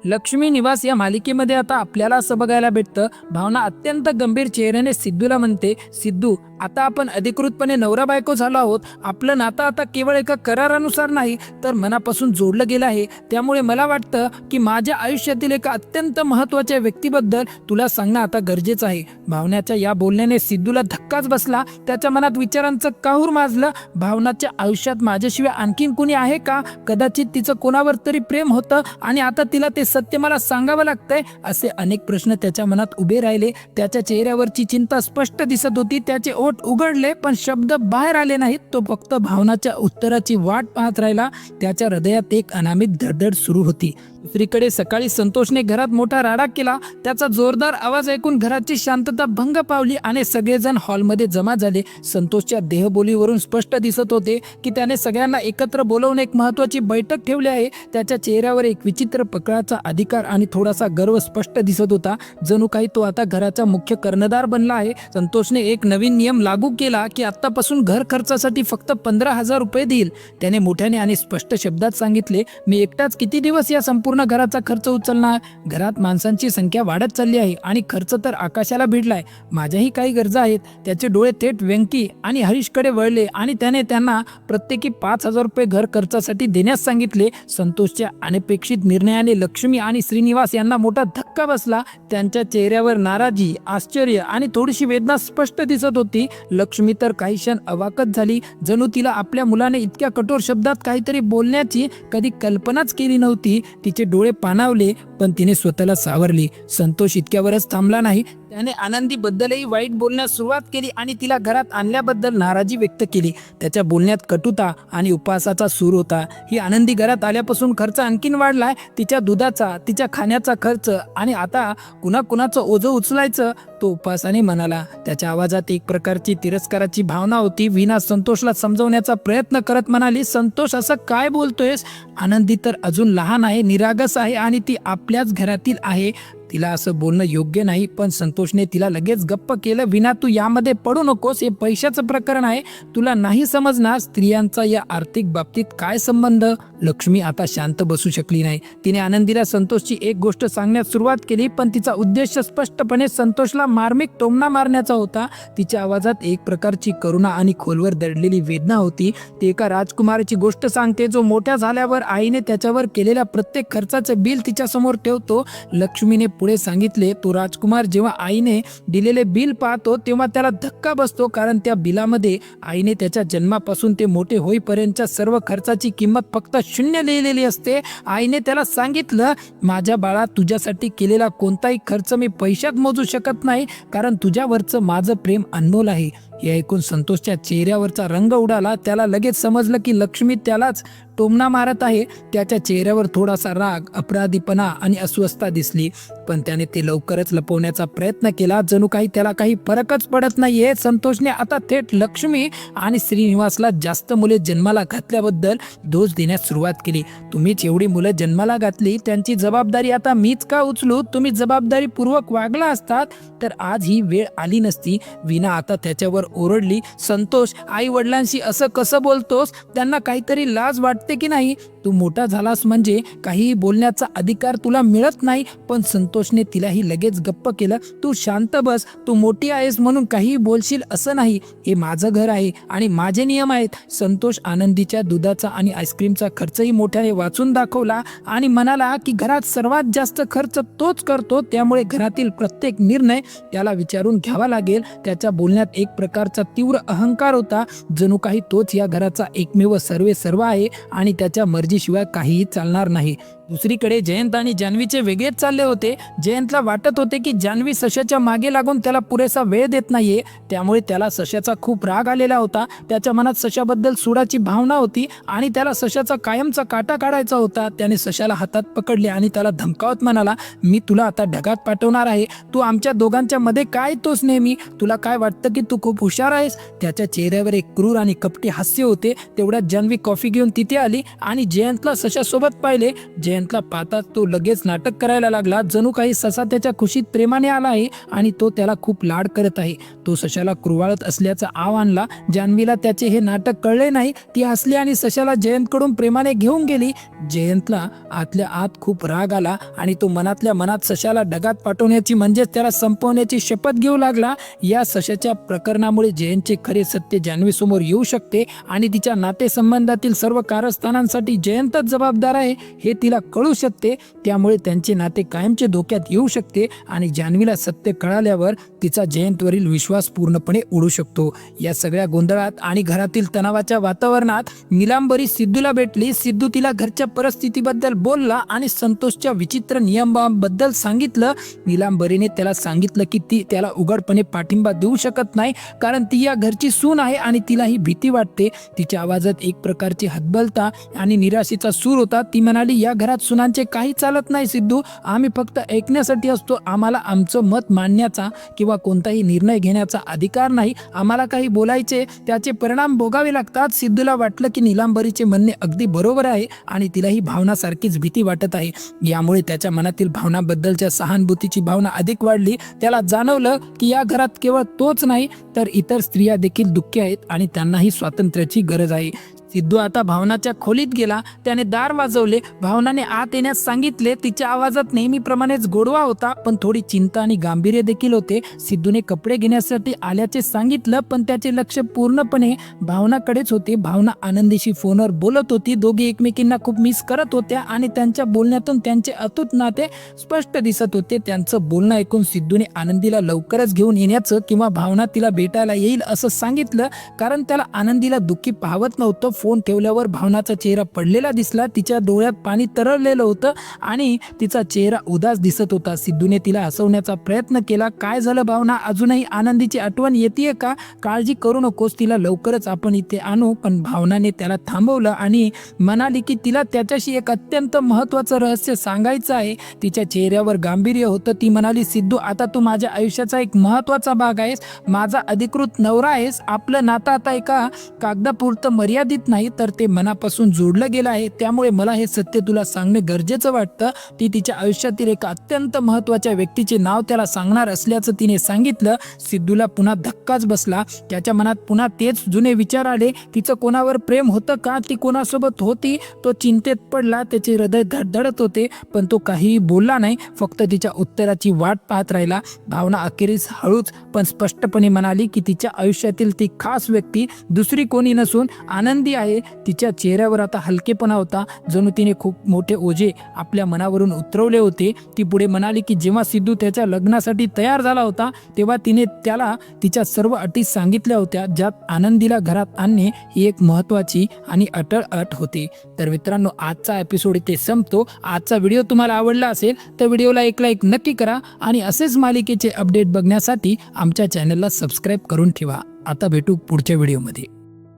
लक्ष्मी निवास या मालिकेमध्ये आता आपल्याला असं बघायला भेटतं, भावना अत्यंत गंभीर चेहऱ्याने सिद्धूला म्हणते, सिद्धू आता आपण अधिकृतपणे नवरा बायको झालो आहोत. आपलं नातं आता केवळ एका करारानुसार नाही तर मनापासून जोडलं गेलं आहे. त्यामुळे मला वाटतं की माझ्या आयुष्यातील एका अत्यंत महत्त्वाच्या व्यक्तीबद्दल तुला सांगणं आता गरजेचं आहे. भावनाच्या या बोलण्याने सिद्धूला धक्काच बसला. त्याच्या मनात विचारांचं काहूर माजलं. भावनाच्या आयुष्यात माझ्याशिवाय आणखीन कुणी आहे का? कदाचित तिचं कोणावर तरी प्रेम होतं आणि आता तिला ते सत्य मला सांगावं लागतंय. असे अनेक प्रश्न त्याच्या मनात उभे राहिले. त्याच्या चेहऱ्यावरची चिंता स्पष्ट दिसत होती. त्याचे ओठ उघडले पण शब्द बाहेर आले नाहीत. तो फक्त भावनाच्या उत्तराची वाट पाहत राहिला. त्याच्या हृदयात एक अनामित धडधड सुरू होती. दुसरीकडे सकाळी संतोषने घरात मोठा राडा केला. त्याचा जोरदार आवाज ऐकून घराची शांतता भंग पावली आणि सगळेजण हॉलमध्ये जमा झाले. संतोषच्या देहबोलीवरून स्पष्ट दिसत होते की त्याने सगळ्यांना एकत्र बोलवून एक महत्त्वाची बैठक ठेवली आहे. त्याच्या चेहऱ्यावर एक विचित्र प्रकारचा अधिकार आणि थोडासा गर्व स्पष्ट दिसत होता. जणू काही तो आता घराचा मुख्य कर्णधार बनला आहे. संतोषने एक नवीन नियम लागू केला की आत्तापासून घर खर्चासाठी फक्त 15,000 रुपये देईल. त्याने मोठ्याने आणि स्पष्ट शब्दात सांगितले, मी एकटाच किती दिवस या संपूर्ण घराचा खर्च उचलणार? घरात माणसांची संख्या वाढत चालली आहे आणि खर्च तर आकाशाला भिडलाय. माझ्याही काही गरजा आहेत. त्याचे डोळे थेट व्यंकी आणि हरीशकडे वळले आणि त्याने त्यांना प्रत्येकी 5,000 रुपये घर खर्चासाठी देण्यास सांगितले. संतोषच्या अनपेक्षित निर्णयाने लक्ष्मी आणि श्रीनिवास यांना मोठा धक्का बसला. त्यांच्या चेहऱ्यावर नाराजी, आश्चर्य आणि थोडीशी वेदना स्पष्ट दिसत होती. लक्ष्मी तर काही क्षण अवाकच झाली. जणू तिला आपल्या मुलाने इतक्या कठोर शब्दात काहीतरी बोलण्याची कधी कल्पनाच केली नव्हती. तिचे डोळे पाणावले पण तिने स्वतःला सावरली. संतोष इतक्यावरच थांबला नाही. त्याने आनंदीबद्दलही वाईट बोलण्यास सुरुवात केली आणि तिला घरात आणल्याबद्दल नाराजी व्यक्त केली. त्याच्या बोलण्यात कटुता आणि उपहासाचा सूर होता. ही आनंदी घरात आल्यापासून खर्च आणखीन वाढलाय. तिच्या दुधाचा, तिच्या खाण्याचा खर्च आणि आता कुणाकुणाचं ओझं उचलायचं, तो उपहासाने म्हणाला. त्याच्या आवाजात एक प्रकारची तिरस्काराची भावना होती. वीणा संतोषला समजवण्याचा प्रयत्न करत म्हणाली, संतोष असं काय बोलतोयस? आनंदी तर अजून लहान आहे, निरागस आहे आणि ती आपल्याच घरातील आहे. तिला असं बोलणं योग्य नाही. पण संतोषने तिला लगेच गप्प केलं. विना तू यामध्ये पडू नकोस. हे पैशाचं प्रकरण आहे. तुला नाही समजणार स्त्रियांचा या आर्थिक बाबतीत काय संबंध. लक्ष्मी आता शांत बसू शकली नाही. तिने आनंदीला संतोषची एक गोष्ट सांगण्यास सुरुवात केली पण तिचा उद्देश स्पष्टपणे संतोषला मार्मिक टोमणा मारण्याचा होता. तिच्या आवाजात एक प्रकारची करुणा आणि खोलवर दडलेली वेदना होती. ती एका राजकुमाराची गोष्ट सांगते जो मोठ्या झाल्यावर आईने त्याच्यावर केलेल्या प्रत्येक खर्चाचे बिल तिच्यासमोर ठेवतो. लक्ष्मीने पुढे सांगितले, तो राजकुमार जेव्हा आईने दिलेले बिल पाहतो तेव्हा त्याला धक्का बसतो. कारण त्या बिलामध्ये आईने त्याच्या जन्मापासून ते मोठे होईपर्यंतच्या सर्व खर्चाची किंमत फक्त 0 लिहिलेली असते. आईने त्याला सांगितलं, माझ्या बाळा, तुझ्यासाठी केलेला कोणताही खर्च मी पैशात मोजू शकत नाही कारण तुझ्यावरचं माझं प्रेम अनमोल आहे. हे ऐकून संतोषच्या चेहऱ्यावरचा रंग उडाला. त्याला लगेच समजलं की लक्ष्मी त्यालाच टोमणा मारत आहे. त्याच्या चेहऱ्यावर थोडासा राग, अपराधीपणा आणि अस्वस्थता दिसली पण त्याने ते लवकरच लपवण्याचा प्रयत्न केला. जणू काही त्याला काही फरकच पडत नाहीये. संतोषने आता थेट लक्ष्मी आणि श्रीनिवासला जास्त मुले जन्माला घातल्याबद्दल दोष देण्यास सुरुवात केली. तुम्हीच एवढी मुलं जन्माला घातली, त्यांची जबाबदारी आता मीच का उचलू? तुम्ही जबाबदारीपूर्वक वागला असतात तर आज ही वेळ आली नसती. वीणा आता त्याच्यावर ओरडली, संतोष, आई वडिलांशी असं कसं बोलतोस? त्यांना काहीतरी लाज वाटते की नाही? तू मोठा झालास म्हणजे काही बोलण्याचा अधिकार तुला मिळत नाही. पण संतोषने तिलाही लगेच गप्प केलं. तू शांत बस. तू मोठी आहेस म्हणून काही बोलशील असं नाही. हे माझं घर आहे आणि माझे नियम आहेत. संतोष आनंदीच्या दुधाचा आणि आईस्क्रीमचा खर्चही मोठ्याने वाचून दाखवला आणि म्हणाला की घरात सर्वात जास्त खर्च तोच करतो. त्यामुळे घरातील प्रत्येक निर्णय त्याला विचारून घ्यावा लागेल. त्याच्या बोलण्यात एक प्रकारचा तीव्र अहंकार होता. जणू काही तोच या घराचा एकमेव सर्व आहे आणि त्याच्या मर्जीशिवाय काहीही चालणार नाही. दुसरीकडे जयंत आणि जान्हवीचे वेगळेच चालले होते. जयंतला वाटत होते की जान्हवी सशाच्या मागे लागून त्याला पुरेसा वेळ देत नाहीये. त्यामुळे त्याला सशाचा खूप राग आलेला होता. त्याच्या मनात सशाबद्दल सुडाची भावना होती आणि त्याला सशाचा कायमचा काटा काढायचा होता. त्याने सशाला हातात पकडले आणि त्याला धमकावत म्हणाला, मी तुला आता ढगात पाठवणार आहे. तू आमच्या दोघांच्या मध्ये काय येतोस नेहमी? तुला काय वाटतं की तू खूप हुशार आहेस? त्याच्या चेहऱ्यावर एक क्रूर आणि कपटी हास्य होते. तेवढ्यात जान्हवी कॉफी घेऊन तिथे आली आणि जयंतला सशासोबत पाहिले. जयंत जयंतला पाहताच तो लगेच नाटक करायला लागला, जणू काही ससा त्याच्या खुशीत प्रेमाने आला आहे आणि तो त्याला खूप लाड करत आहे. तो सशाला कुरवाळत असल्याचा आव आणला. जान्हवीला त्याचे हे नाटक कळले नाही. ती हसली आणि सशाला जयंतकडून प्रेमाने घेऊन गेली. जयंतला आतल्या आत खूप राग आला आणि तो मनातल्या मनात सशाला ढगात पाठवण्याची म्हणजेच त्याला संपवण्याची शपथ घेऊ लागला. या सशाच्या प्रकरणामुळे जयंतचे खरे सत्य जान्हवी समोर येऊ शकते आणि तिच्या नातेसंबंधातील सर्व कारस्थानांसाठी जयंतच जबाबदार आहे हे तिला कळू शकते. त्यामुळे त्यांचे नाते कायमचे धोक्यात येऊ शकते आणि जान्हवीला सत्य कळाल्यावर तिचा जयंतवरील विश्वास पूर्णपणे उडू शकतो. या सगळ्या गोंधळात आणि घरातील तणावाच्या वातावरणात नीलांबरी सिद्धूला भेटली. सिद्धू तिला घरच्या परिस्थितीबद्दल बोलला आणि संतोषच्या विचित्र नियमांबद्दल सांगितलं. नीलांबरीने त्याला सांगितलं की ती त्याला उघडपणे पाठिंबा देऊ शकत नाही, कारण ती या घरची सून आहे आणि तिला ही भीती वाटते. तिच्या आवाजात एक प्रकारची हतबलता आणि निराशेचा सूर होता. ती म्हणाली, या घरात सुनांचे काही चालत नाही सिद्धू, आम्ही फक्त ऐकण्यासाठी असतो. आम्हाला आमचं मत मांडण्याचा किंवा कोणताही निर्णय घेण्याचा अधिकार नाही. आम्हाला काही बोलायचे, त्याचे परिणाम भोगावे लागतात. सिद्धूला वाटलं की नीलांबरीचे म्हणणे अगदी बरोबर आहे आणि तिलाही भावनासारखीच भीती वाटत आहे. यामुळे त्याच्या मनातील भावनाबद्दलच्या सहानुभूतीची भावना अधिक वाढली. त्याला जाणवलं की या घरात केवळ तोच नाही तर इतर स्त्रिया देखील दुःखी आहेत आणि त्यांनाही स्वातंत्र्याची गरज आहे. सिद्धू आता भावनाच्या खोलीत गेला. त्याने दार वाजवले. भावनाने आत येण्यास सांगितले. तिच्या आवाजात नेहमीप्रमाणेच गोडवा होता, पण थोडी चिंता आणि गांभीर्य देखील होते. सिद्धूने कपडे घेण्यासाठी आल्याचे सांगितलं, पण त्याचे लक्ष पूर्णपणे भावनाकडेच होते. भावना आनंदीशी फोनवर बोलत होती. दोघे एकमेकींना खूप मिस करत होत्या आणि त्यांच्या बोलण्यातून त्यांचे अतूट नाते स्पष्ट दिसत होते. त्यांचं बोलणं ऐकून सिद्धूने आनंदीला लवकरच घेऊन येण्याचं किंवा भावना तिला भेटायला येईल असं सांगितलं, कारण त्याला आनंदीला दुःखी पाहत नव्हतं. फोन ठेवल्यावर भावनाचा चेहरा पडलेला दिसला. तिच्या डोळ्यात पाणी तरळलेलं होतं आणि तिचा चेहरा उदास दिसत होता. सिद्धूने तिला हसवण्याचा प्रयत्न केला. काय झालं भावना, अजूनही आनंदीची आठवण येते का? काळजी करू नकोस, तिला लवकरच आपण इथे आणू. पण भावनाने त्याला थांबवलं आणि म्हणाली की तिला त्याच्याशी एक अत्यंत महत्त्वाचं रहस्य सांगायचं आहे. तिच्या चेहऱ्यावर गांभीर्य होतं. ती म्हणाली, सिद्धू, आता तू माझ्या आयुष्याचा एक महत्त्वाचा भाग आहेस. माझा अधिकृत नवरा आहेस. आपलं नातं आता एका कागदापुरतं मर्यादित नाही तर ते मनापासून जोडलं गेलं आहे. त्यामुळे मला हे सत्य तुला सांगणे गरजेचं वाटतं. ती तिच्या आयुष्यातील एका अत्यंत महत्त्वाच्या व्यक्तीचे नाव त्याला सांगणार असल्याचं तिने सांगितलं. सिद्धूला पुन्हा धक्काच बसला. त्याच्या मनात पुन्हा तेच जुने विचार आले. तिचं कोणावर प्रेम होतं का? ती कोणासोबत होती? तो चिंतेत पडला. त्याचे हृदय धडधडत होते, पण तो काहीही बोलला नाही. फक्त तिच्या उत्तराची वाट पाहत राहिला. भावना अखेरीस हळूच पण स्पष्टपणे म्हणाली की तिच्या आयुष्यातील ती खास व्यक्ती दुसरी कोणी नसून आनंदी आहे. तिच्या चेहऱ्यावर आता हलकेपणा होता, जणू तिने खूप मोठे ओझे आपल्या मनावरून उतरवले होते. ती पुढे म्हणाली की जेव्हा सिद्धू त्याच्या लग्नासाठी तयार झाला होता तेव्हा तिने त्याला तिच्या सर्व अटी सांगितल्या होत्या, ज्यात आनंदीला घरात आणणे ही एक महत्त्वाची आणि अटळ अट होती. तर मित्रांनो, आजचा एपिसोड इथे संपतो. आजचा व्हिडिओ तुम्हाला आवडला असेल तर व्हिडिओला एक लाईक नक्की करा आणि असेच मालिकेचे अपडेट बघण्यासाठी आमच्या चॅनलला सबस्क्राईब करून ठेवा. आता भेटू पुढच्या व्हिडिओमध्ये.